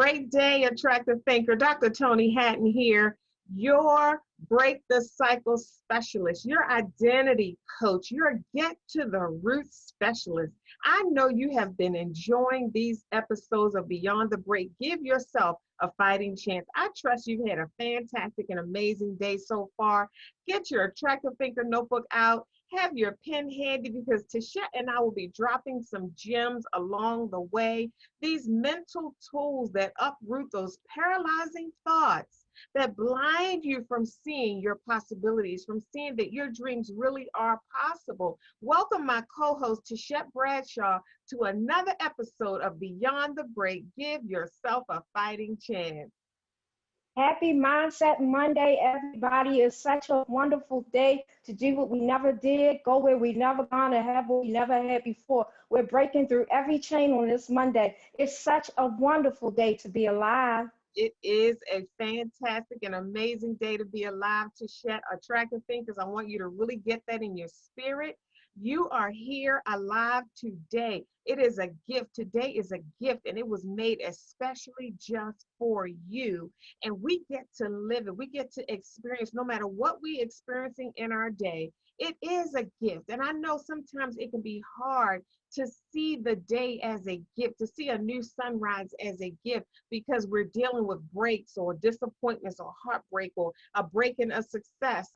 Great day, attractive thinker. Dr. Toni Hatton here, your break the cycle specialist, your identity coach, your get to the root specialist. I know you have been enjoying these episodes of Beyond the Break. Give yourself a fighting chance. I trust you've had a fantastic and amazing day so far. Get your attractive thinker notebook out. Have your pen handy because Tichet and I will be dropping some gems along the way. These mental tools that uproot those paralyzing thoughts that blind you from seeing your possibilities, from seeing that your dreams really are possible. Welcome my co-host Tichet Bradshaw to another episode of Beyond the Break. Give yourself a fighting chance. Happy Mindset Monday, everybody. It's such a wonderful day to do what we never did, go where we never gone, and have what we never had before. We're breaking through every chain on this Monday. It's such a wonderful day to be alive. It is a fantastic and amazing day to be alive, Tichet. Attractive thinkers, I want you to really get that in your spirit. You are here alive today. It is a gift. Today is a gift, and it was made especially just for you. And we get to live it. We get to experience, no matter what we're experiencing in our day, it is a gift. And I know sometimes it can be hard to see the day as a gift, to see a new sunrise as a gift, because we're dealing with breaks or disappointments or heartbreak or a break in a success,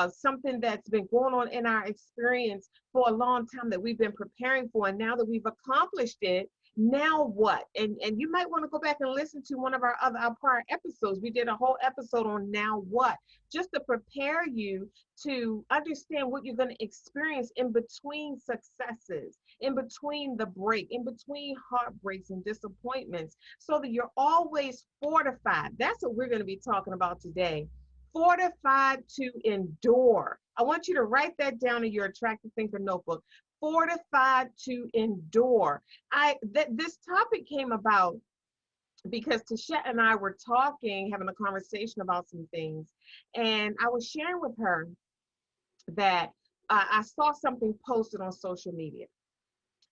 something that's been going on in our experience for a long time that we've been preparing for. And now that we've accomplished it, now what? And you might want to go back and listen to one of our prior episodes. We did a whole episode on now what, just to prepare you to understand what you're going to experience in between successes, in between the break, in between heartbreaks and disappointments, so that you're always fortified. That's what we're going to be talking about today. Fortified to endure. I want you to write that down in your Attractive Thinker notebook. Fortified to endure. This topic came about because Tichet and I were talking, having a conversation about some things, and I was sharing with her that I saw something posted on social media.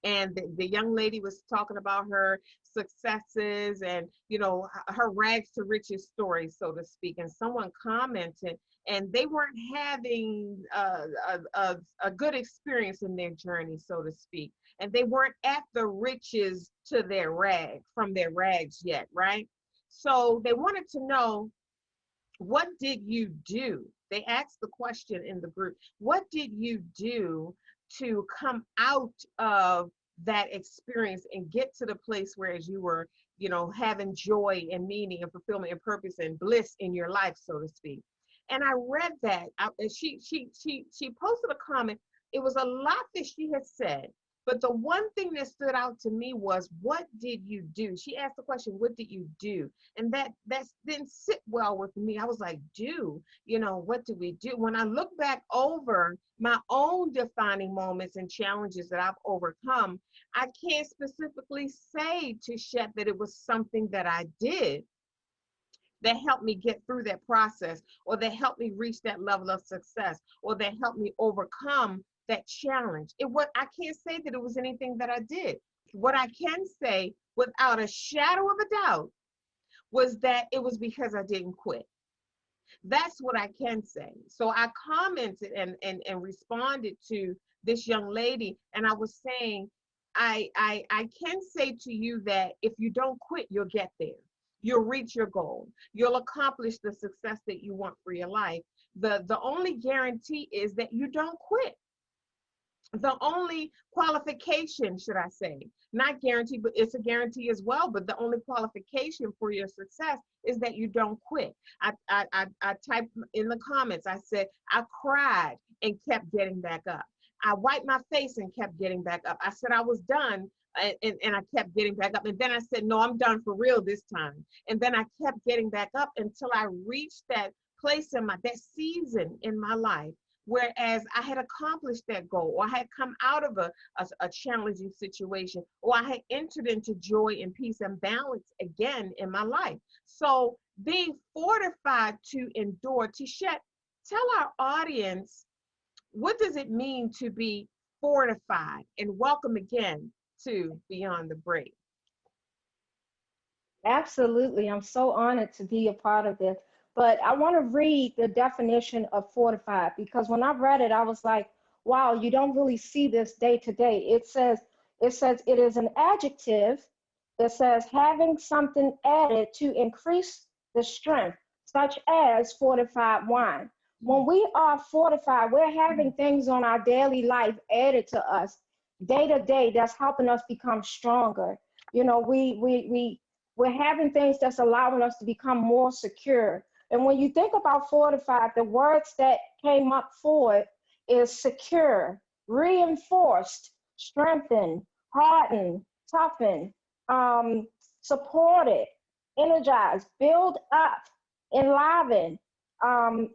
And the young lady was talking about her successes and, you know, her rags to riches story, so to speak. And someone commented, and they weren't having a good experience in their journey, so to speak. And they weren't at the riches to their from their rags yet, right? So they wanted to know, what did you do? They asked the question in the group, what did you do to come out of that experience and get to the place where as you were, you know, having joy and meaning and fulfillment and purpose and bliss in your life, so to speak. And I read that, and she posted a comment. It was a lot that she had said, but the one thing that stood out to me was, what did you do? She asked the question, what did you do? And that didn't sit well with me. I was like, do, you know, what did we do? When I look back over my own defining moments and challenges that I've overcome, I can't specifically say to Shep that it was something that I did that helped me get through that process, or that helped me reach that level of success, or that helped me overcome that challenge. I can't say that it was anything that I did. What I can say without a shadow of a doubt was that it was because I didn't quit. That's what I can say. So I commented and responded to this young lady, and I was saying, I can say to you that if you don't quit, you'll get there. You'll reach your goal. You'll accomplish the success that you want for your life. The only guarantee is that you don't quit. The only qualification, should I say, not guarantee, but it's a guarantee as well, but the only qualification for your success is that you don't quit. I typed in the comments, I said, I cried and kept getting back up. I wiped my face and kept getting back up. I said I was done, and I kept getting back up. And then I said, no, I'm done for real this time. And then I kept getting back up until I reached that place that season in my life, whereas I had accomplished that goal, or I had come out of a challenging situation, or I had entered into joy and peace and balance again in my life. So being fortified to endure. Tichet, tell our audience, what does it mean to be fortified? And welcome again to Beyond the Break. Absolutely. I'm so honored to be a part of this. But I want to read the definition of fortified because when I read it, I was like, wow, you don't really see this day to day. It says it is an adjective. It says having something added to increase the strength, such as fortified wine. When Mm, we are fortified, we're having mm, things on our daily life added to us day to day that's helping us become stronger. You know, we're having things that's allowing us to become more secure. And when you think about fortified, the words that came up for it is secure, reinforced, strengthened, hardened, toughened, um, supported, energized, build up, enliven. And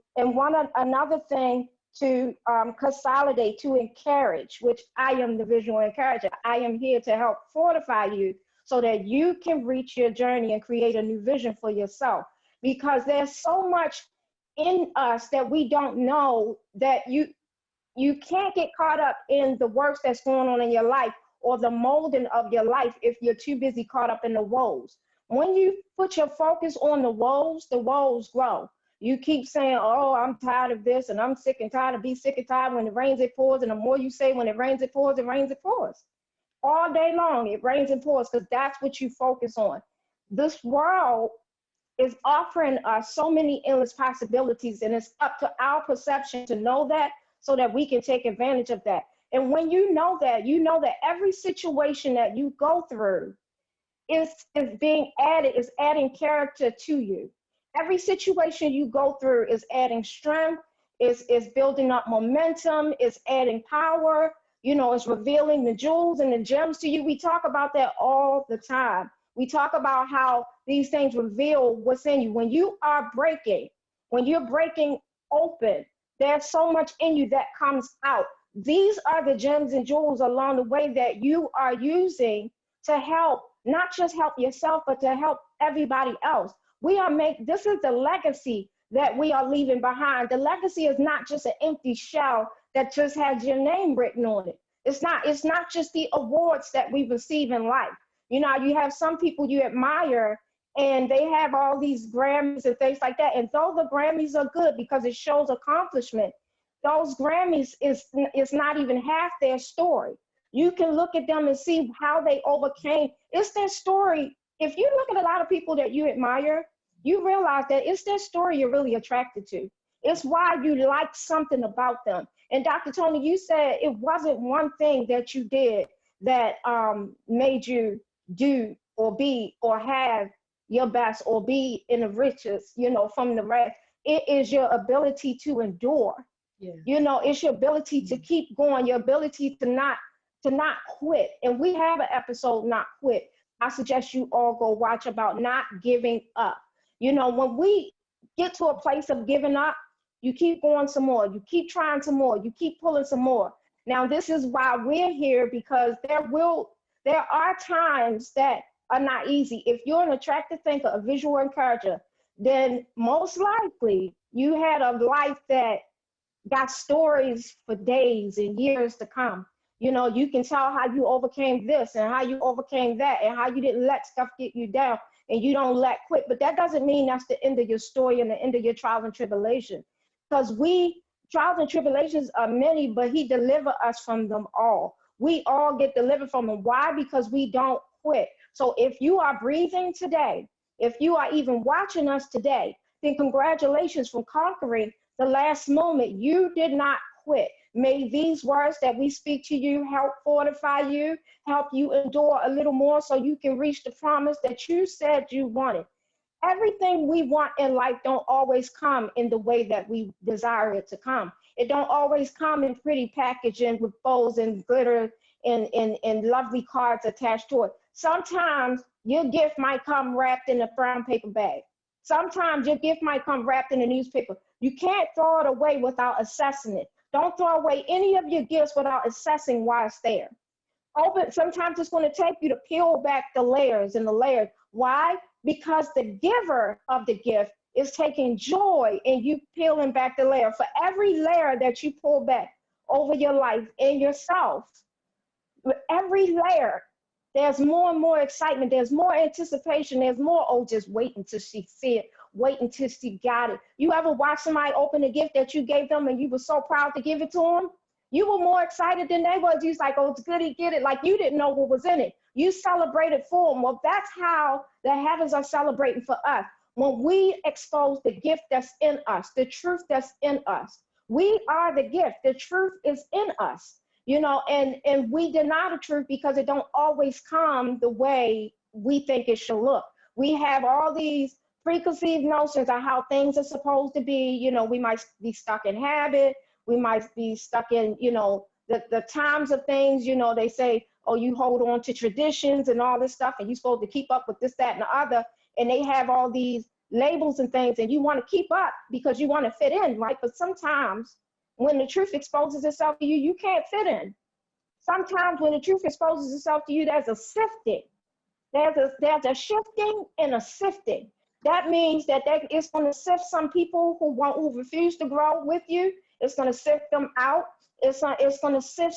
another thing to consolidate, to encourage, which I am the visual encourager. I am here to help fortify you so that you can reach your journey and create a new vision for yourself. Because there's so much in us that we don't know that you can't get caught up in the works that's going on in your life or the molding of your life if you're too busy caught up in the woes. When you put your focus on the woes grow. You keep saying, oh, I'm tired of this and I'm sick and tired of be sick and tired. When it rains, it pours. And the more you say, when it rains, it pours, it rains, it pours all day long. It rains and pours because that's what you focus on. This world is offering us so many endless possibilities, and it's up to our perception to know that so that we can take advantage of that. And when you know that every situation that you go through is being added, is adding character to you. Every situation you go through is adding strength, is building up momentum, is adding power, it's revealing the jewels and the gems to you. We talk about that all the time. We talk about how these things reveal what's in you. When you're breaking open, there's so much in you that comes out. These are the gems and jewels along the way that you are using to help, not just help yourself, but to help everybody else. This is the legacy that we are leaving behind. The legacy is not just an empty shell that just has your name written on it. It's not just the awards that we receive in life. You have some people you admire and they have all these Grammys and things like that. And though the Grammys are good because it shows accomplishment, those Grammys is not even half their story. You can look at them and see how they overcame. It's their story. If you look at a lot of people that you admire, you realize that it's their story you're really attracted to. It's why you like something about them. And Dr. Toni, you said it wasn't one thing that you did that made you do or be or have your best or be in the riches, from the rest. It is your ability to endure. yes. It's your ability to Mm, keep going, your ability to not quit. And we have an episode, Not Quit. I suggest you all go watch about not giving up. When we get to a place of giving up, you keep going some more, you keep trying some more, you keep pulling some more. Now, this is why we're here, because there are times that are not easy. If you're an attractive thinker, a visual encourager, then most likely you had a life that got stories for days and years to come. You can tell how you overcame this and how you overcame that and how you didn't let stuff get you down and you don't let quit. But that doesn't mean that's the end of your story and the end of your trials and tribulation. Because trials and tribulations are many, but he delivered us from them all. We all get delivered from them. Why? Because we don't quit. So if you are breathing today, if you are even watching us today, then congratulations for conquering the last moment. You did not quit. May these words that we speak to you help fortify you, help you endure a little more so you can reach the promise that you said you wanted. Everything we want in life don't always come in the way that we desire it to come. It don't always come in pretty packaging with bows and glitter and lovely cards attached to it. Sometimes your gift might come wrapped in a brown paper bag. Sometimes your gift might come wrapped in a newspaper. You can't throw it away without assessing it. Don't throw away any of your gifts without assessing why it's there. Sometimes it's going to take you to peel back the layers and the layers. Why? Because the giver of the gift is taking joy in you peeling back the layer. For every layer that you pull back over your life and yourself, with every layer, There's more and more excitement. There's more anticipation. There's more, oh, just wait until she see it. Wait until she got it. You ever watch somebody open a gift that you gave them and you were so proud to give it to them? You were more excited than they was. You was like, oh, it's goody, get it. Like you didn't know what was in it. You celebrated for them. Well, that's how the heavens are celebrating for us. When we expose the gift that's in us, the truth that's in us, we are the gift. The truth is in us, you know, and we deny the truth because it don't always come the way we think it should look. We have all these preconceived notions of how things are supposed to be. You know, we might be stuck in habit. We might be stuck in, you know, the times of things. You know, they say, oh, you hold on to traditions and all this stuff, and you're supposed to keep up with this, that, and the other. And they have all these labels and things, and you want to keep up because you want to fit in, right? But sometimes when the truth exposes itself to you, you can't fit in. Sometimes when the truth exposes itself to you, there's a sifting. There's a shifting and a sifting. That means that it's going to sift some people who refuse to grow with you. It's going to sift them out. It's going to sift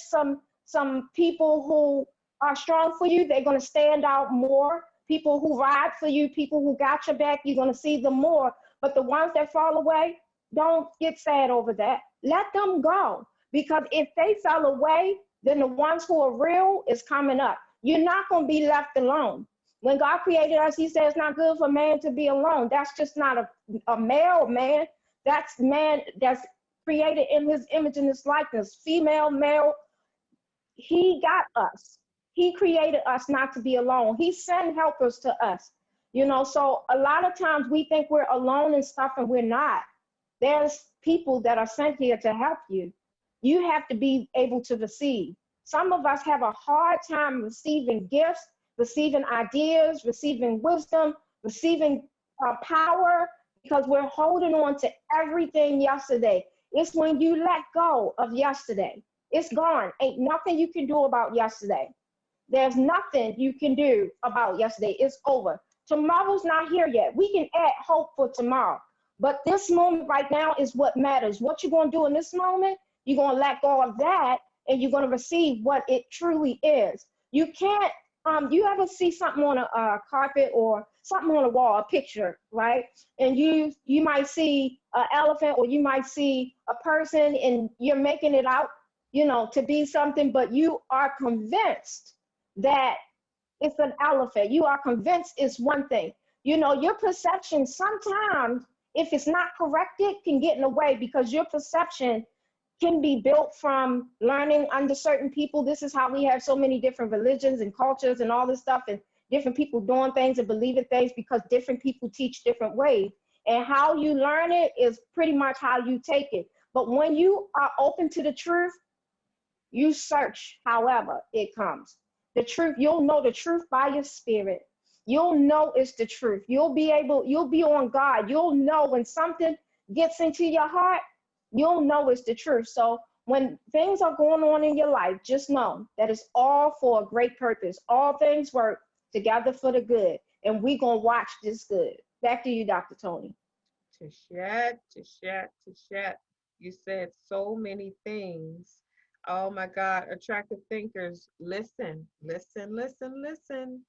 some people who are strong for you. They're going to stand out more. People who ride for you, people who got your back, you're going to see them more. But the ones that fall away, don't get sad over that. Let them go. Because if they fell away, then the ones who are real is coming up. You're not going to be left alone. When God created us, he said it's not good for man to be alone. That's just not a male man. That's man that's created in his image and his likeness. Female, male, he got us. He created us not to be alone. He sent helpers to us. You know, so a lot of times we think we're alone and stuff, and we're not. There's people that are sent here to help you. You have to be able to receive. Some of us have a hard time receiving gifts, receiving ideas, receiving wisdom, receiving power, because we're holding on to everything yesterday. It's when you let go of yesterday. It's gone. Ain't nothing you can do about yesterday. There's nothing you can do about yesterday. It's over. Tomorrow's not here yet. We can add hope for tomorrow. But this moment right now is what matters. What you're going to do in this moment, you're going to let go of that, and you're going to receive what it truly is. You can't, you ever see something on a carpet or something on a wall, a picture, right? And you might see an elephant, or you might see a person, and you're making it out, you know, to be something, but you are convinced that it's an elephant. You are convinced it's one thing. You know, your perception sometimes, if it's not corrected, can get in the way, because your perception can be built from learning under certain people. This is how we have so many different religions and cultures and all this stuff, and different people doing things and believing things, because different people teach different ways. And how you learn it is pretty much how you take it. But when you are open to the truth, you search however it comes. The truth, you'll know the truth by your spirit. You'll know it's the truth. You'll be on God. You'll know when something gets into your heart, you'll know it's the truth. So when things are going on in your life, just know that it's all for a great purpose. All things work together for the good. And we're going to watch this good. Back to you, Dr. Toni. Tichet, Tichet, Tichet. You said so many things. Oh my God, attractive thinkers, listen, listen, listen, listen.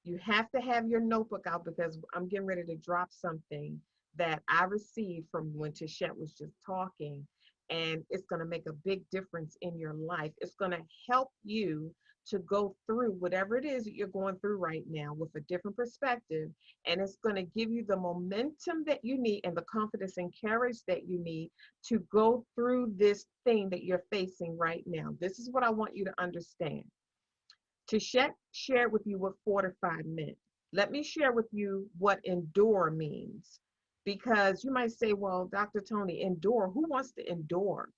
You have to have your notebook out, because I'm getting ready to drop something that I received from when Tichet was just talking, and it's going to make a big difference in your life. It's going to help you to go through whatever it is that you're going through right now with a different perspective, and it's going to give you the momentum that you need and the confidence and courage that you need to go through this thing that you're facing right now. This is what I want you to understand. Tichet shared with you what fortified meant. Let me share with you what endure means. Because you might say, well, Dr. Toni, endure, who wants to endure?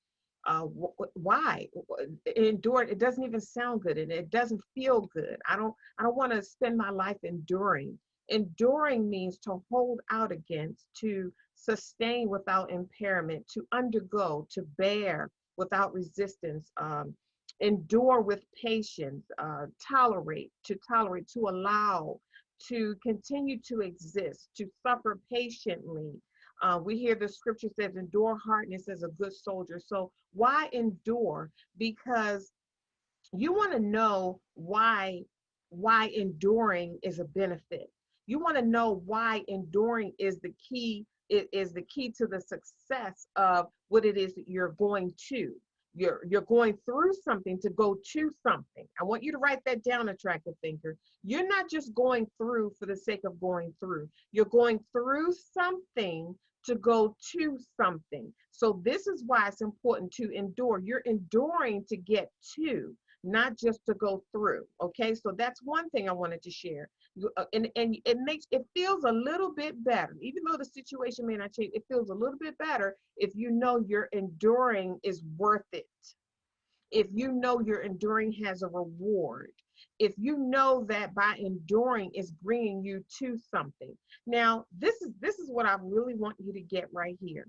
Why? Endure, it doesn't even sound good, and it doesn't feel good. I don't want to spend my life enduring. Enduring means to hold out against, to sustain without impairment, to undergo, to bear without resistance, endure with patience, tolerate, to allow, to continue to exist, to suffer patiently. We hear the scripture says, endure hardness as a good soldier. So why endure? Because you want to know why why enduring is a benefit. You want to know why enduring is the key. It is the key to the success of what it is that you're going to. You're going through something to go to something. I want you to write that down, attractive thinker. You're not just going through for the sake of going through. You're going through something to go to something. So this is why it's important to endure. You're enduring to get to, not just to go through. Okay, so that's one thing I wanted to share. And it feels a little bit better, even though the situation may not change. It feels a little bit better if you know your enduring is worth it. If you know your enduring has a reward. If you know that by enduring is bringing you to something. Now, this is what I really want you to get right here.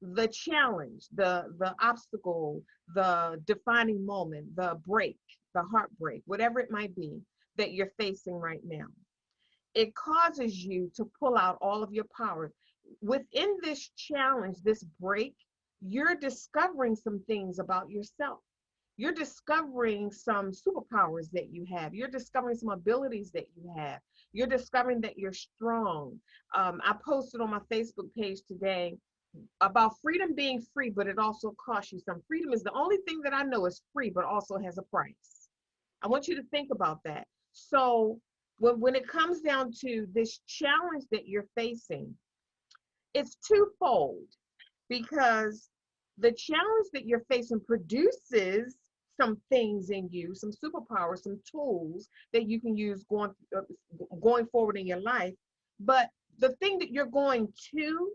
The challenge, the obstacle, the defining moment, the break, the heartbreak, whatever it might be that you're facing right now. It causes you to pull out all of your power. Within this challenge, this break, you're discovering some things about yourself. You're discovering some superpowers that you have. You're discovering some abilities that you have. You're discovering that you're strong. I posted on my Facebook page today about freedom being free, but it also costs you some. Freedom is the only thing that I know is free, but also has a price. I want you to think about that. So when it comes down to this challenge that you're facing, it's twofold, because the challenge that you're facing produces some things in you, some superpowers, some tools that you can use going forward in your life. But the thing that you're going to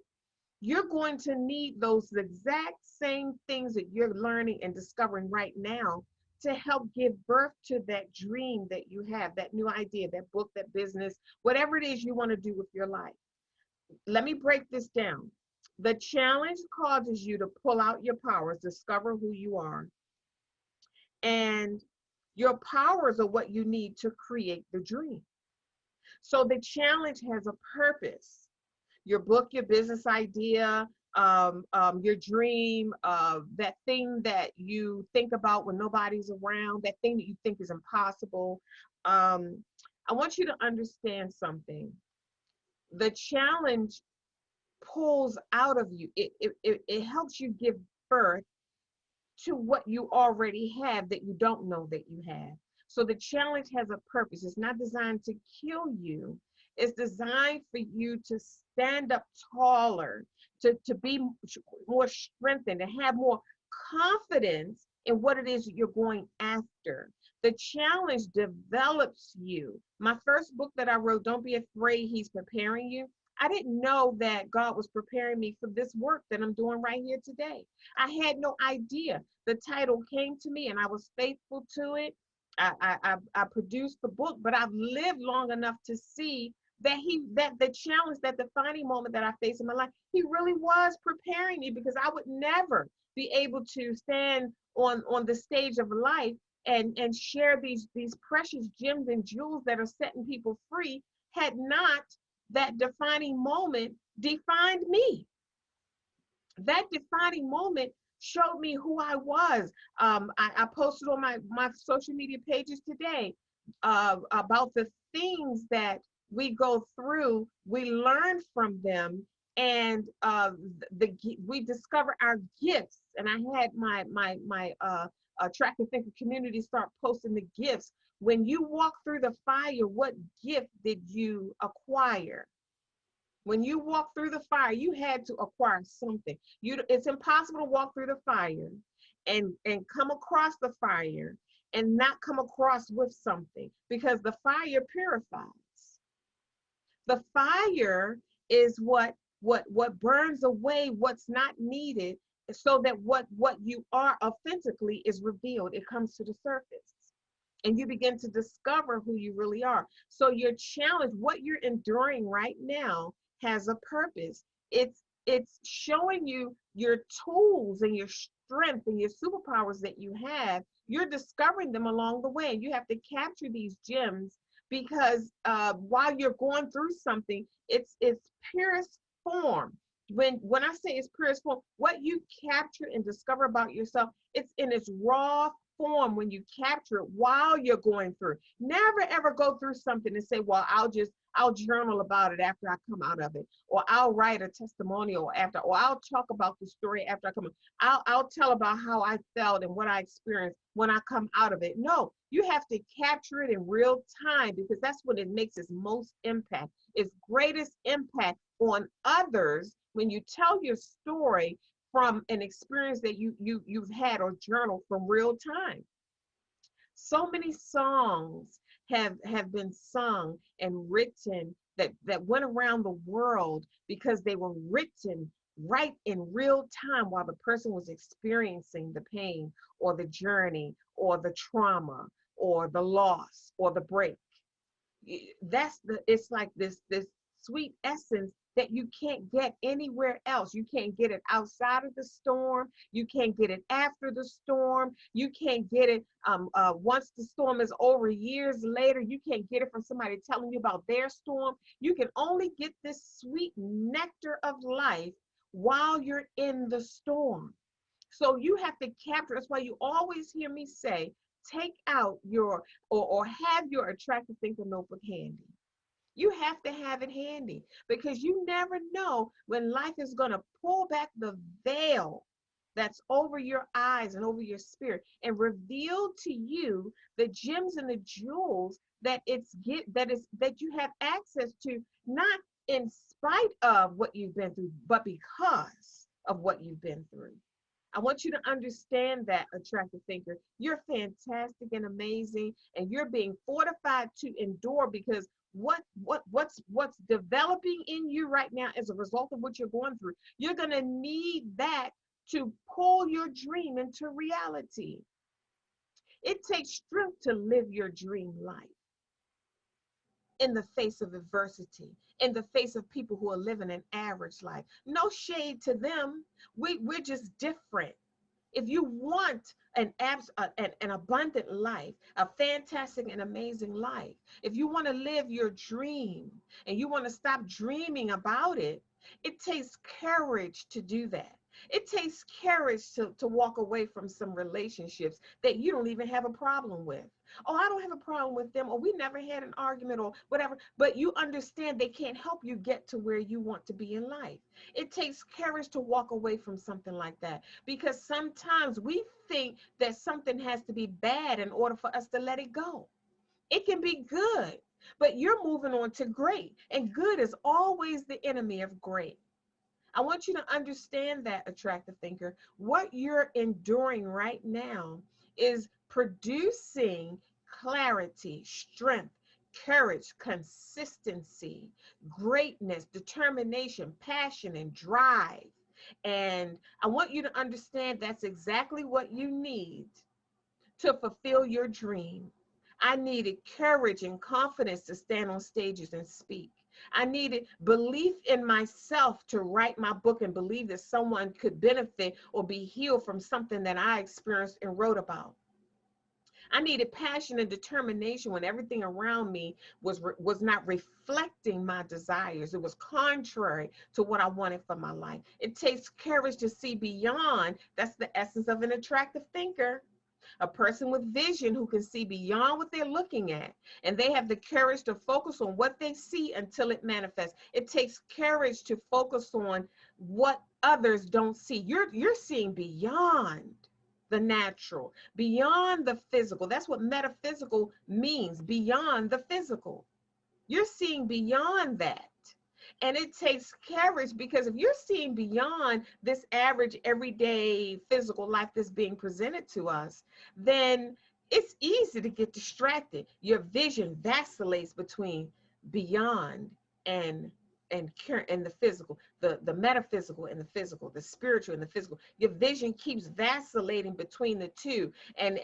need those exact same things that you're learning and discovering right now to help give birth to that dream that you have, that new idea, that book, that business, whatever it is you want to do with your life. Let me break this down. The challenge causes you to pull out your powers, discover who you are, and your powers are what you need to create the dream. So the challenge has a purpose. Your book, your business idea, your dream, that thing that you think about when nobody's around, that thing that you think is impossible. I want you to understand something. The challenge pulls out of you. It helps you give birth to what you already have that you don't know that you have. So the challenge has a purpose. It's not designed to kill you. It's designed for you to stand up taller, to be more strengthened, to have more confidence in what it is you're going after. The challenge develops you. My first book that I wrote, Don't Be Afraid, He's Preparing You. I didn't know that God was preparing me for this work that I'm doing right here today. I had no idea. The title came to me and I was faithful to it. I produced the book, but I've lived long enough to see that the challenge, that defining moment that I faced in my life, he really was preparing me, because I would never be able to stand on the stage of life and share these precious gems and jewels that are setting people free had not that defining moment defined me. That defining moment showed me who I was. I posted on my social media pages today about the things that we go through. We learn from them, and we discover our gifts. And I had my attractive thinker community start posting the gifts. When you walk through the fire, what gift did you acquire? When you walk through the fire, you had to acquire something. It's impossible to walk through the fire and come across the fire and not come across with something, because the fire purifies. The fire is what burns away what's not needed, so that what you are authentically is revealed. It comes to the surface, and you begin to discover who you really are. So your challenge, what you're enduring right now, has a purpose. It's showing you your tools and your strength and your superpowers that you have. You're discovering them along the way, and you have to capture these gems, because while you're going through something, it's purest form. When I say it's purest form, what you capture and discover about yourself, it's in its raw, form when you capture it while you're going through. Never ever go through something and say, well, I'll journal about it after I come out of it, or I'll write a testimonial after, or I'll talk about the story after I come out. I'll tell about how I felt and what I experienced when I come out of it. No, you have to capture it in real time, because that's when it makes its most impact, its greatest impact on others, when you tell your story from an experience that you've had or journaled from real time. So many songs have been sung and written that went around the world because they were written right in real time while the person was experiencing the pain or the journey or the trauma or the loss or the break. It's like this sweet essence that you can't get anywhere else. You can't get it outside of the storm. You can't get it after the storm. You can't get it once the storm is over years later. You can't get it from somebody telling you about their storm. You can only get this sweet nectar of life while you're in the storm. So you have to capture. That's why you always hear me say, take out your or have your attractive thinker notebook handy. You have to have it handy, because you never know when life is going to pull back the veil that's over your eyes and over your spirit and reveal to you the gems and the jewels that you have access to, not in spite of what you've been through, but because of what you've been through. I want you to understand that, attractive thinker. You're fantastic and amazing, and you're being fortified to endure, because what's developing in you right now as a result of what you're going through, you're going to need that to pull your dream into reality. It takes strength to live your dream life in the face of adversity, in the face of people who are living an average life. No shade to them. We're just different. If you want an abundant life, a fantastic and amazing life, if you want to live your dream and you want to stop dreaming about it, it takes courage to do that. It takes courage to walk away from some relationships that you don't even have a problem with. Oh, I don't have a problem with them, or we never had an argument, or whatever, but you understand they can't help you get to where you want to be in life. It takes courage to walk away from something like that, because sometimes we think that something has to be bad in order for us to let it go. It can be good, but you're moving on to great, and good is always the enemy of great. I want you to understand that, attractive thinker. What you're enduring right now is producing clarity, strength, courage, consistency, greatness, determination, passion, and drive. And I want you to understand that's exactly what you need to fulfill your dream. I needed courage and confidence to stand on stages and speak. I needed belief in myself to write my book and believe that someone could benefit or be healed from something that I experienced and wrote about. I needed passion and determination when everything around me was not reflecting my desires. It was contrary to what I wanted for my life. It takes courage to see beyond. That's the essence of an attractive thinker. A person with vision who can see beyond what they're looking at, and they have the courage to focus on what they see until it manifests. It takes courage to focus on what others don't see. You're seeing beyond the natural, beyond the physical. That's what metaphysical means, beyond the physical. You're seeing beyond that. And it takes courage, because if you're seeing beyond this average, everyday physical life that's being presented to us, then it's easy to get distracted. Your vision vacillates between beyond and and the physical, the metaphysical and the physical, the spiritual and the physical. Your vision keeps vacillating between the two, and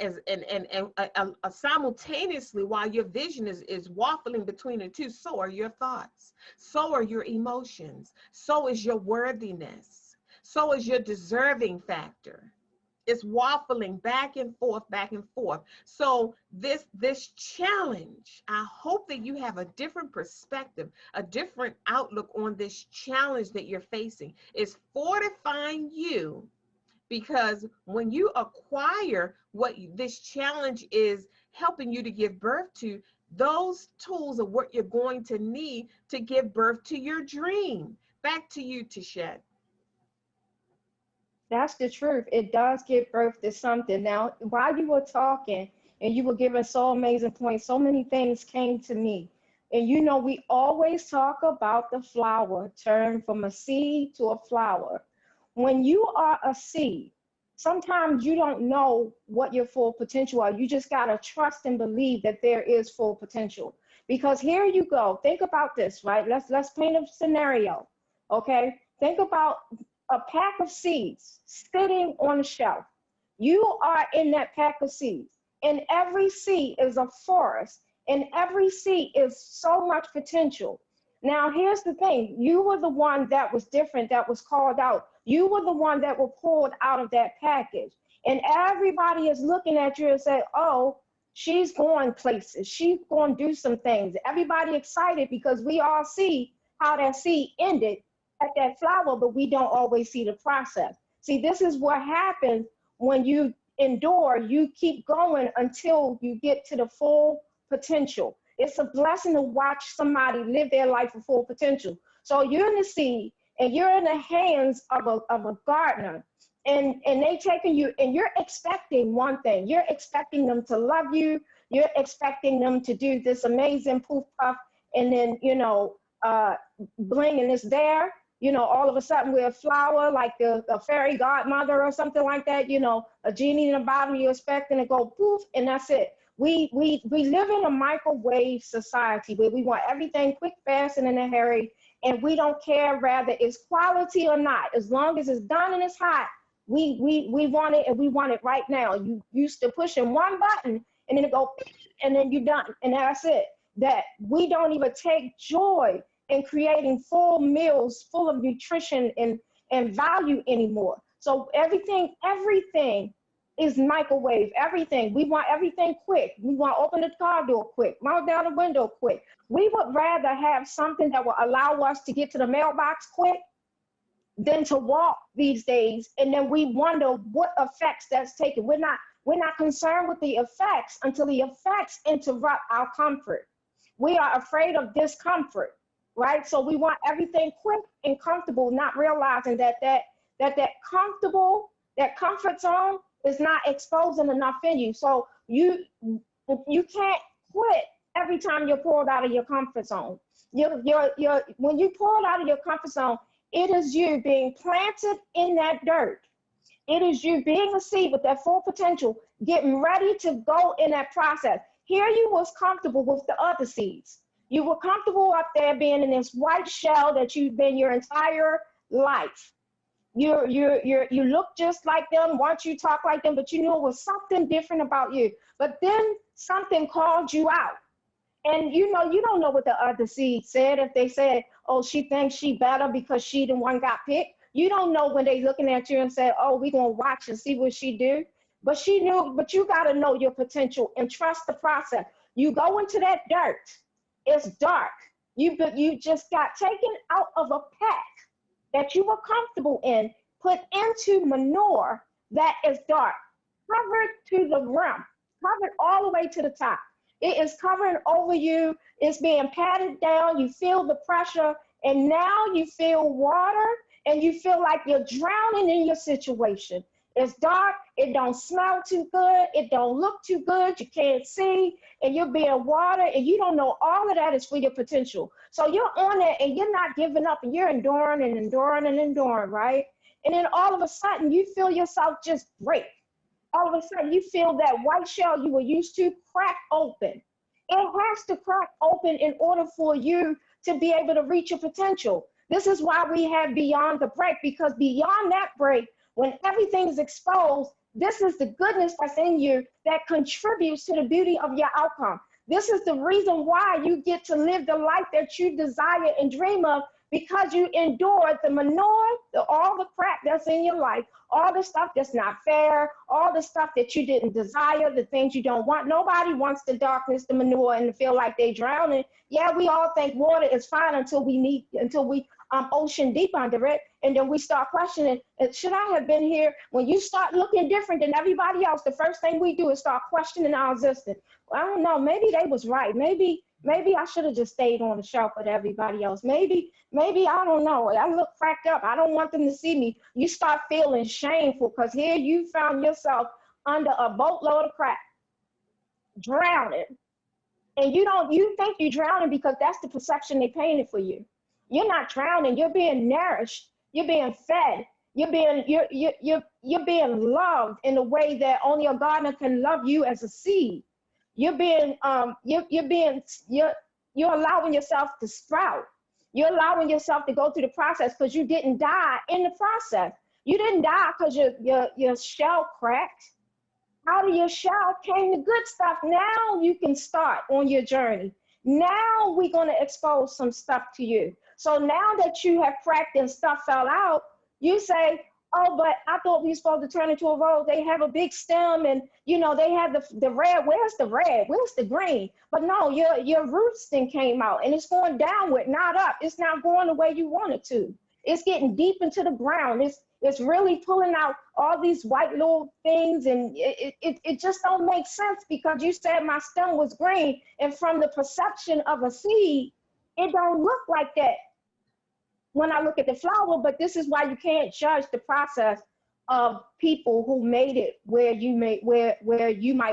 simultaneously, while your vision is waffling between the two, so are your thoughts, so are your emotions, so is your worthiness, so is your deserving factor. It's waffling back and forth, back and forth. So this challenge, I hope that you have a different perspective, a different outlook on this challenge that you're facing, is fortifying you because when you acquire what this challenge is helping you to give birth to, those tools are what you're going to need to give birth to your dream. Back to you, Tichet. That's the truth. It does give birth to something. Now, while you were talking and you were giving so amazing points, so many things came to me. And you know, we always talk about the flower, turn from a seed to a flower. When you are a seed, sometimes you don't know what your full potential are. You just gotta trust and believe that there is full potential. Because here you go. Think about this, right? Let's paint a scenario. Okay. Think about a pack of seeds sitting on a shelf. You are in that pack of seeds, and every seed is a forest, and every seed is so much potential. Now, here's the thing, you were the one that was different, that was called out. You were the one that were pulled out of that package. And everybody is looking at you and say, oh, she's going places. She's going to do some things. Everybody excited because we all see how that seed ended at that flower, but we don't always see the process. See, this is what happens when you endure, you keep going until you get to the full potential. It's a blessing to watch somebody live their life with full potential. So you're in the seed and you're in the hands of a gardener, and they taking you, and you're expecting one thing. You're expecting them to love you. You're expecting them to do this amazing poof puff, and then, bling, and it's there. All of a sudden we're a flower, like a fairy godmother or something like that, a genie in a bottle, you're expecting to go poof, and that's it. We live in a microwave society where we want everything quick, fast, and in a hurry, and we don't care whether it's quality or not. As long as it's done and it's hot, we want it, and we want it right now. You used to pushing one button, and then it go, and then you're done, and that's it. That we don't even take joy in creating full meals full of nutrition and value anymore. So everything is microwave, everything. We want everything quick. We want to open the car door quick, roll down the window quick. We would rather have something that will allow us to get to the mailbox quick than to walk these days. And then we wonder what effects that's taking. We're not concerned with the effects until the effects interrupt our comfort. We are afraid of discomfort. Right? So we want everything quick and comfortable, not realizing that comfort zone is not exposing enough in you. So you can't quit every time you're pulled out of your comfort zone. When you pulled out of your comfort zone, it is you being planted in that dirt. It is you being a seed with that full potential, getting ready to go in that process. Here you was comfortable with the other seeds. You were comfortable up there being in this white shell that you've been your entire life. You look just like them, once you talk like them, but you knew it was something different about you. But then something called you out. And you don't know what the other seed said. If they said, oh, she thinks she better because she the one got picked. You don't know when they looking at you and say, oh, we're going to watch and see what she do. But she knew, but you got to know your potential and trust the process. You go into that dirt. It's dark. You just got taken out of a pack that you were comfortable in, put into manure that is dark, covered to the rim, covered all the way to the top. It is covering over you. It's being patted down. You feel the pressure, and now you feel water, and you feel like you're drowning in your situation. It's dark, it don't smell too good, it don't look too good, you can't see, and you're being watered, and you don't know all of that is for your potential. So you're on it, and you're not giving up, and you're enduring and enduring and enduring, right? And then all of a sudden, you feel yourself just break. All of a sudden, you feel that white shell you were used to crack open. It has to crack open in order for you to be able to reach your potential. This is why we have beyond the break, because beyond that break, when everything is exposed, this is the goodness that's in you that contributes to the beauty of your outcome. This is the reason why you get to live the life that you desire and dream of, because you endured the manure, all the crap that's in your life, all the stuff that's not fair, all the stuff that you didn't desire, the things you don't want. Nobody wants the darkness, the manure, and to feel like they're drowning. Yeah, we all think water is fine until we ocean deep under it. And then we start questioning, should I have been here? When you start looking different than everybody else, the first thing we do is start questioning our existence. Well, I don't know, maybe they was right. Maybe I should have just stayed on the shelf with everybody else. Maybe, I don't know. I look cracked up. I don't want them to see me. You start feeling shameful because here you found yourself under a boatload of crap, drowning. And you think you're drowning because that's the perception they painted for you. You're not drowning. You're being nourished. You're being fed. You're being loved in a way that only a gardener can love you as a seed. You're allowing yourself to sprout. You're allowing yourself to go through the process because you didn't die in the process. You didn't die because your shell cracked. Out of your shell came the good stuff. Now you can start on your journey. Now we're going to expose some stuff to you. So now that you have cracked and stuff fell out, you say, oh, but I thought we were supposed to turn into a rose. They have a big stem and, they have the red. Where's the red? Where's the green? But no, your roots then came out and it's going downward, not up. It's not going the way you want it to. It's getting deep into the ground. It's really pulling out all these white little things, and it just don't make sense because you said my stem was green, and from the perception of a seed, it don't look like that when I look at the flower. But this is why you can't judge the process of people who made it where you might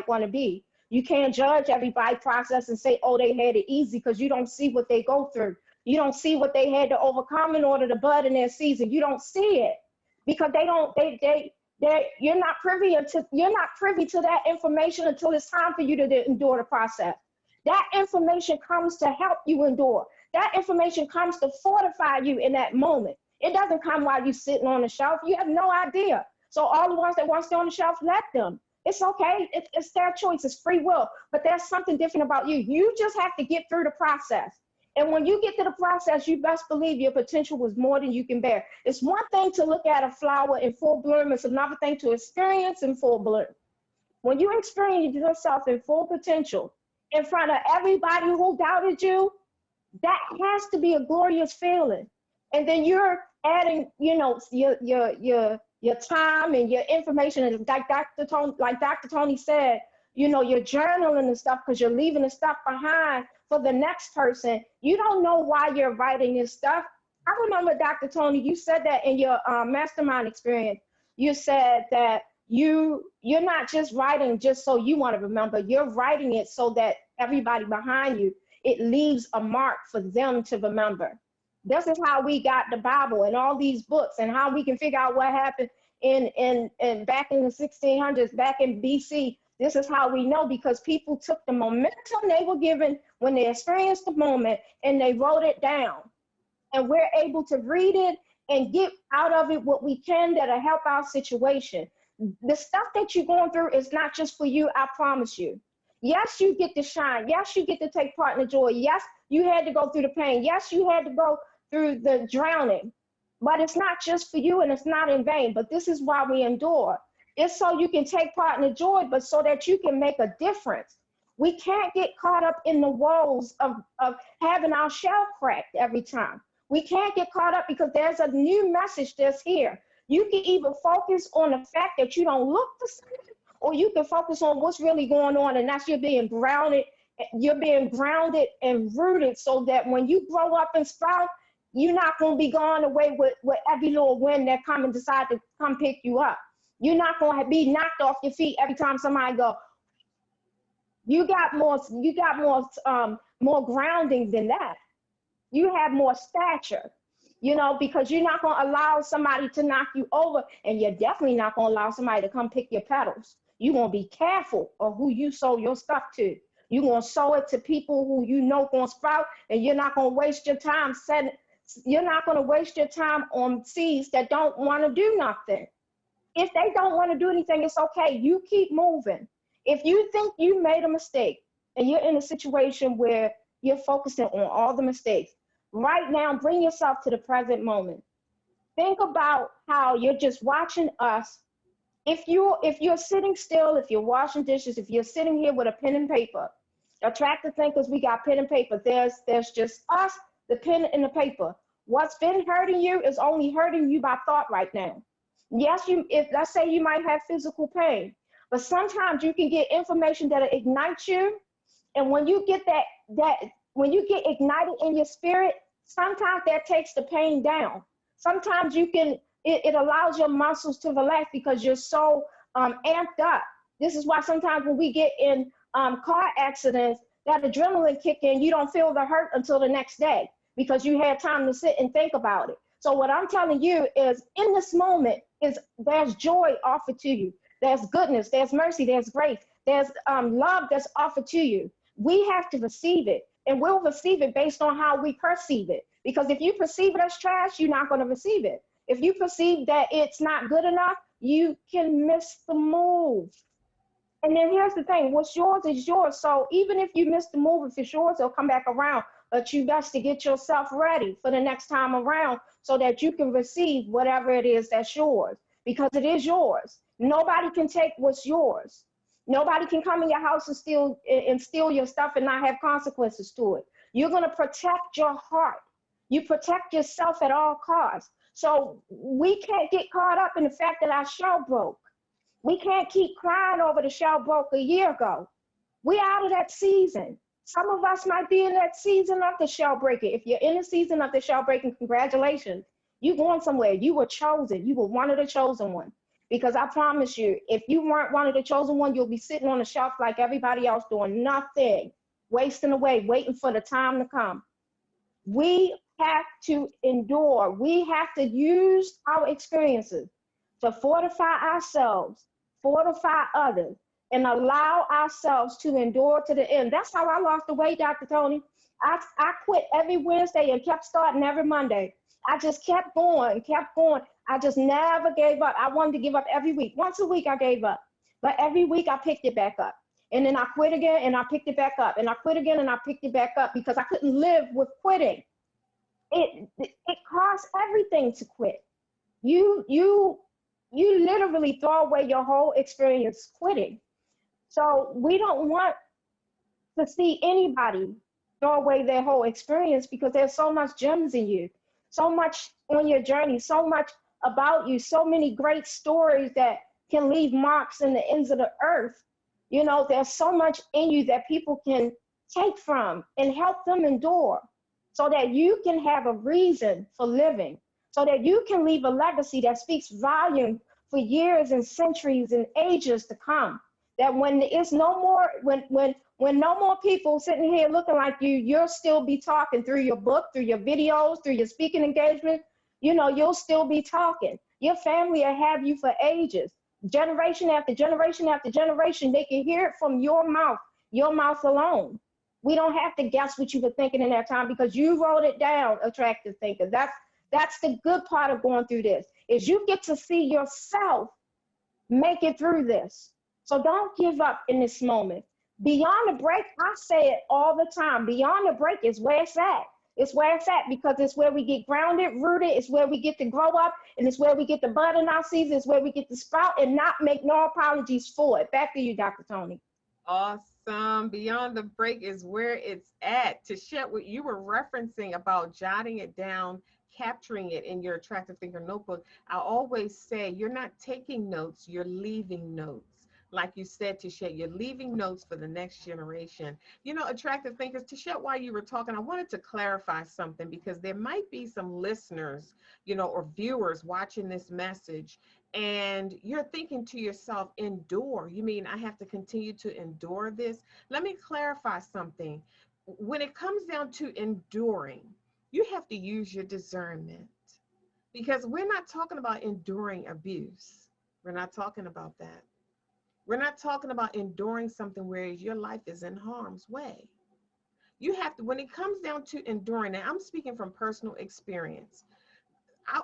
want to be. You can't judge everybody's process and say, oh, they had it easy, because you don't see what they go through. You don't see what they had to overcome in order to bud in their season. You don't see it. Because you're not privy to that information until it's time for you to endure the process. That information comes to help you endure. That information comes to fortify you in that moment. It doesn't come while you're sitting on the shelf. You have no idea. So all the ones that want to stay on the shelf, let them. It's okay. It's their choice. It's free will. But there's something different about you. You just have to get through the process. And when you get to the process, you best believe your potential was more than you can bear. It's one thing to look at a flower in full bloom. It's another thing to experience in full bloom. When you experience yourself in full potential in front of everybody who doubted you, that has to be a glorious feeling. And then you're adding, your time and your information. And like Dr. Toni said, you're journaling and stuff because you're leaving the stuff behind for the next person. You don't know why you're writing this stuff. I remember, Dr. Toni, you said that in your mastermind experience. You said that you're not just writing just so you want to remember. You're writing it so that everybody behind you, it leaves a mark for them to remember. This is how we got the Bible and all these books, and how we can figure out what happened in back in the 1600s, back in BC. This is how we know, because people took the momentum they were given when they experienced the moment and they wrote it down. And we're able to read it and get out of it what we can that'll help our situation. The stuff that you're going through is not just for you, I promise you. Yes, you get to shine. Yes, you get to take part in the joy. Yes, you had to go through the pain. Yes, you had to go through the drowning. But it's not just for you and it's not in vain. But this is why we endure. It's so you can take part in the joy, but so that you can make a difference. We can't get caught up in the woes of having our shell cracked every time. We can't get caught up because there's a new message that's here. You can either focus on the fact that you don't look the same, or you can focus on what's really going on, and that's you're being grounded and rooted, so that when you grow up and sprout, you're not going to be gone away with every little wind that come and decide to come pick you up. You're not going to be knocked off your feet every time somebody go. You got more grounding than that. You have more stature, because you're not going to allow somebody to knock you over, and you're definitely not going to allow somebody to come pick your petals. You're going to be careful of who you sow your stuff to. You're going to sow it to people who going to sprout, and you're not going to waste your time on seeds that don't want to do nothing. If they don't want to do anything, it's okay. You keep moving. If you think you made a mistake and you're in a situation where you're focusing on all the mistakes, right now, bring yourself to the present moment. Think about how you're just watching us. If you're sitting still, if you're washing dishes, if you're sitting here with a pen and paper, attractive thinkers, we got pen and paper. There's just us, the pen and the paper. What's been hurting you is only hurting you by thought right now. Yes, if let's say you might have physical pain, but sometimes you can get information that'll ignite you. And when you get that when you get ignited in your spirit, sometimes that takes the pain down. Sometimes it allows your muscles to relax because you're so amped up. This is why sometimes when we get in car accidents, that adrenaline kick in, you don't feel the hurt until the next day because you had time to sit and think about it. So what I'm telling you is in this moment is there's joy offered to you. There's goodness, there's mercy, there's grace, there's love that's offered to you. We have to receive it, and we'll receive it based on how we perceive it. Because if you perceive it as trash, you're not going to receive it. If you perceive that it's not good enough, you can miss the move. And then here's the thing, what's yours is yours. So even if you miss the move, if it's yours, it'll come back around. But you got to get yourself ready for the next time around so that you can receive whatever it is that's yours, because it is yours. Nobody can take what's yours. Nobody can come in your house and steal your stuff and not have consequences to it. You're going to protect your heart. You protect yourself at all costs. So we can't get caught up in the fact that our shell broke. We can't keep crying over the shell broke a year ago. We're out of that season. Some of us might be in that season of the shell breaking. If you're in the season of the shell breaking, congratulations. You're going somewhere. You were chosen. You were one of the chosen ones. Because I promise you, if you weren't one of the chosen one, you'll be sitting on the shelf like everybody else doing nothing, wasting away, waiting for the time to come. We have to endure. We have to use our experiences to fortify ourselves, fortify others, and allow ourselves to endure to the end. That's how I lost the weight, Dr. Toni. I quit every Wednesday and kept starting every Monday. I just kept going, kept going. I just never gave up. I wanted to give up every week. Once a week I gave up, but every week I picked it back up. And then I quit again and I picked it back up. And I quit again and I picked it back up because I couldn't live with quitting. It costs everything to quit. You literally throw away your whole experience quitting. So we don't want to see anybody throw away their whole experience because there's so much gems in you, so much on your journey, so much about you, so many great stories that can leave marks in the ends of the earth. You know, there's so much in you that people can take from and help them endure so that you can have a reason for living, so that you can leave a legacy that speaks volume for years and centuries and ages to come. That when it's no more, when no more people sitting here looking like you, you'll still be talking through your book, through your videos, through your speaking engagement. You know, you'll still be talking. Your family will have you for ages. Generation after generation after generation, they can hear it from your mouth alone. We don't have to guess what you were thinking in that time because you wrote it down, attractive thinker. That's the good part of going through this, is you get to see yourself make it through this. So don't give up in this moment. Beyond the break, I say it all the time, beyond the break is where it's at. It's where it's at because it's where we get grounded, rooted. It's where we get to grow up, and it's where we get the bud in our season. It's where we get to sprout and not make no apologies for it. Back to you, Dr. Toni. Awesome. Beyond the break is where it's at. Tichet, what you were referencing about jotting it down, capturing it in your attractive thinker notebook. I always say you're not taking notes, you're leaving notes. Like you said, Tichet, you're leaving notes for the next generation. You know, attractive thinkers, Tichet, while you were talking, I wanted to clarify something because there might be some listeners, you know, or viewers watching this message, and you're thinking to yourself, endure. You mean I have to continue to endure this? Let me clarify something. When it comes down to enduring, you have to use your discernment because we're not talking about enduring abuse. We're not talking about that. We're not talking about enduring something where your life is in harm's way. You have to, when it comes down to enduring, and I'm speaking from personal experience,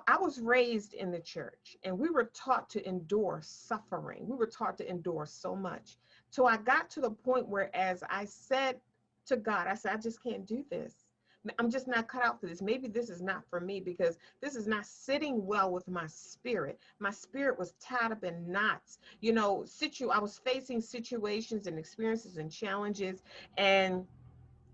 I was raised in the church and we were taught to endure suffering. We were taught to endure so much. So I got to the point where, as I said to God, I said, I just can't do this. I'm just not cut out for this. Maybe this is not for me because this is not sitting well with my spirit. My spirit was tied up in knots. You know, I was facing situations and experiences and challenges, and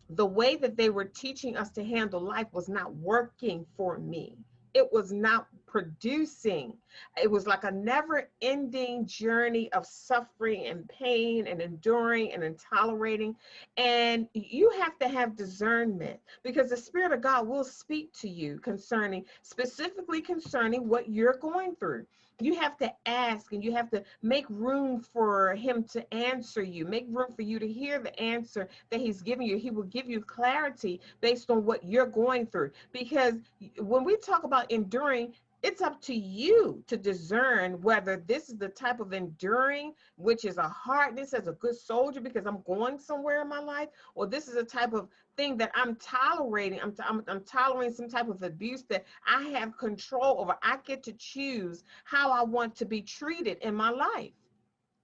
the way that they were teaching us to handle life was not working for me. It was not producing. It was like a never ending journey of suffering and pain and enduring and tolerating. And you have to have discernment, because the Spirit of God will speak to you concerning, specifically concerning what you're going through. You have to ask, and you have to make room for him to answer you, make room for you to hear the answer that he's giving you. He will give you clarity based on what you're going through. Because when we talk about enduring, it's up to you to discern whether this is the type of enduring, which is a hardness as a good soldier because I'm going somewhere in my life, or this is a type of thing that I'm tolerating. I'm tolerating some type of abuse that I have control over. I get to choose how I want to be treated in my life,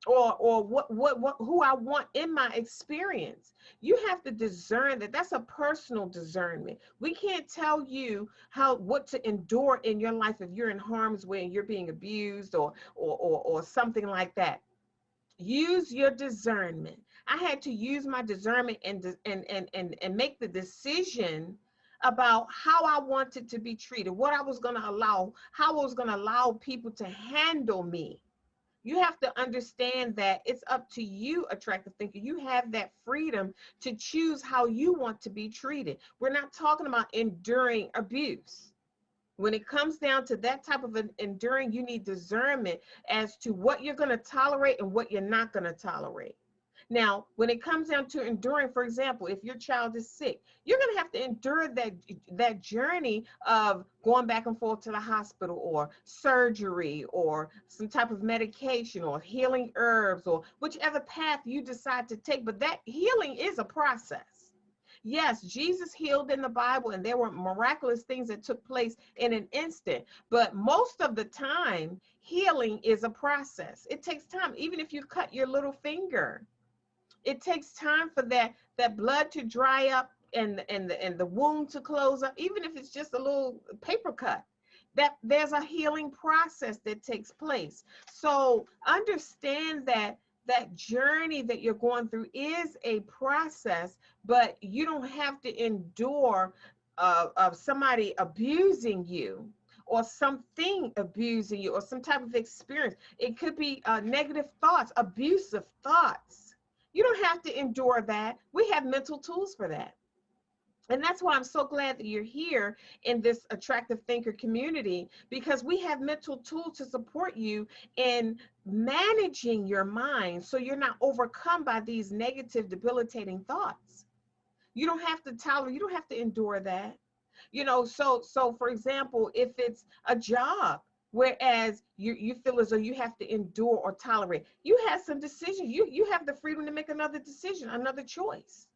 or what who I want in my experience. You have to discern that. That's a personal discernment. We can't tell you what to endure in your life if you're in harm's way and you're being abused or something like that. Use your discernment. I had to use my discernment and make the decision about how I wanted to be treated, what I was going to allow, how I was going to allow people to handle me. You have to understand that it's up to you, attractive thinker. You have that freedom to choose how you want to be treated. We're not talking about enduring abuse. When it comes down to that type of enduring, you need discernment as to what you're going to tolerate and what you're not going to tolerate. Now, when it comes down to enduring, for example, if your child is sick, you're going to have to endure that journey of going back and forth to the hospital, or surgery, or some type of medication, or healing herbs, or whichever path you decide to take. But that healing is a process. Yes, Jesus healed in the Bible, and there were miraculous things that took place in an instant. But most of the time, healing is a process. It takes time. Even if you cut your little finger, it takes time for that blood to dry up and the wound to close up. Even if it's just a little paper cut, that there's a healing process that takes place. So understand that that journey that you're going through is a process, but you don't have to endure of somebody abusing you, or something abusing you, or some type of experience. It could be negative thoughts, abusive thoughts. You don't have to endure that. We have mental tools for that. And that's why I'm so glad that you're here in this attractive thinker community, because we have mental tools to support you in managing your mind so you're not overcome by these negative, debilitating thoughts. You don't have to tolerate, you don't have to endure that. So for example, if it's a job, whereas you feel as though you have to endure or tolerate, you have some decisions. You have the freedom to make another decision, another choice.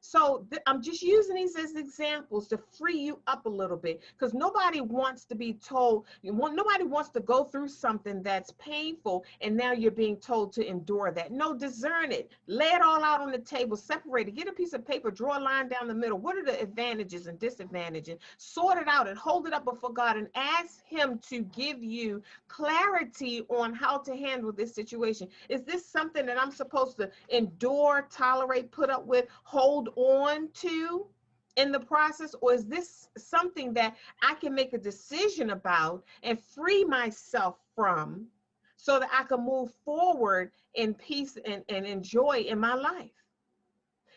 So I'm just using these as examples to free you up a little bit, because nobody wants to be told, nobody wants to go through something that's painful and now you're being told to endure that. No, discern it, lay it all out on the table, separate it, get a piece of paper, draw a line down the middle. What are the advantages and disadvantages? Sort it out and hold it up before God and ask him to give you clarity on how to handle this situation. Is this something that I'm supposed to endure, tolerate, put up with, hold on to in the process, or is this something that I can make a decision about and free myself from, so that I can move forward in peace and enjoy in my life?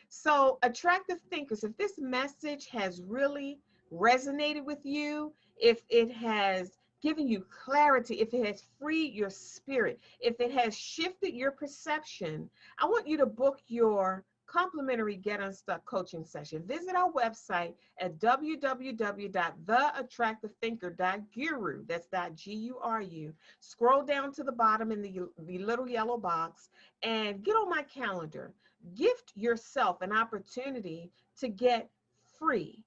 So attractive thinkers, if this message has really resonated with you, if it has given you clarity, if it has freed your spirit, if it has shifted your perception, I want you to book your complimentary Get Unstuck coaching session. Visit our website at www.theattractivethinker.guru. That's .guru. Scroll down to the bottom in the little yellow box and get on my calendar. Gift yourself an opportunity to get free,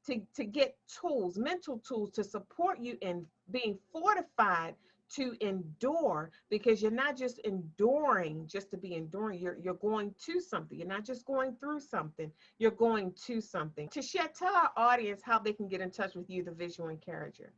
to get tools, mental tools to support you in being fortified to endure, because you're not just enduring just to be enduring. You're going to something. You're not just going through something, you're going to something. Tichet, tell our audience how they can get in touch with you, the visual encourager.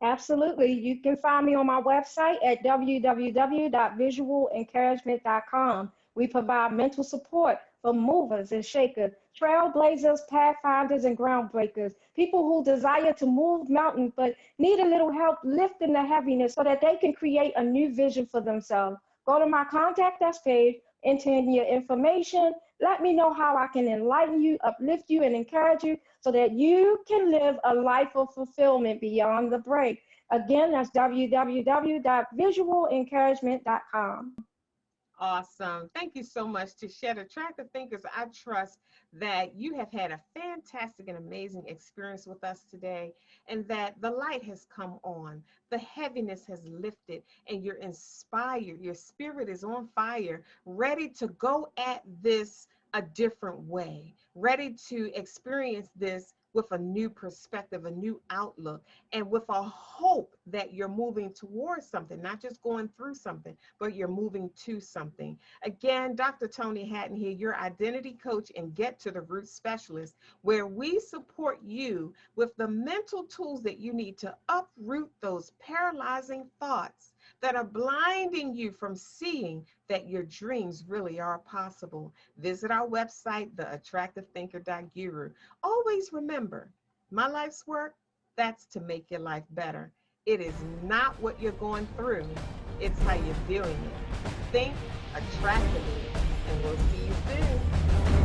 Absolutely. You can find me on my website at www.visualencouragement.com. We provide mental support for movers and shakers, trailblazers, pathfinders, and groundbreakers, people who desire to move mountains but need a little help lifting the heaviness so that they can create a new vision for themselves. Go to my contact us page, enter in your information. Let me know how I can enlighten you, uplift you, and encourage you so that you can live a life of fulfillment beyond the break. Again, that's www.visualencouragement.com. Awesome. Thank you so much, Tichet. Attractive Thinkers, I trust that you have had a fantastic and amazing experience with us today, and that the light has come on, the heaviness has lifted, and you're inspired. Your spirit is on fire, ready to go at this a different way, ready to experience this with a new perspective, a new outlook, and with a hope that you're moving towards something, not just going through something, but you're moving to something. Again, Dr. Toni Hatton here, your identity coach and get to the root specialist, where we support you with the mental tools that you need to uproot those paralyzing thoughts that are blinding you from seeing that your dreams really are possible. Visit our website, theattractivethinker.guru. Always remember, my life's work, that's to make your life better. It is not what you're going through, it's how you're doing it. Think attractively, and we'll see you soon.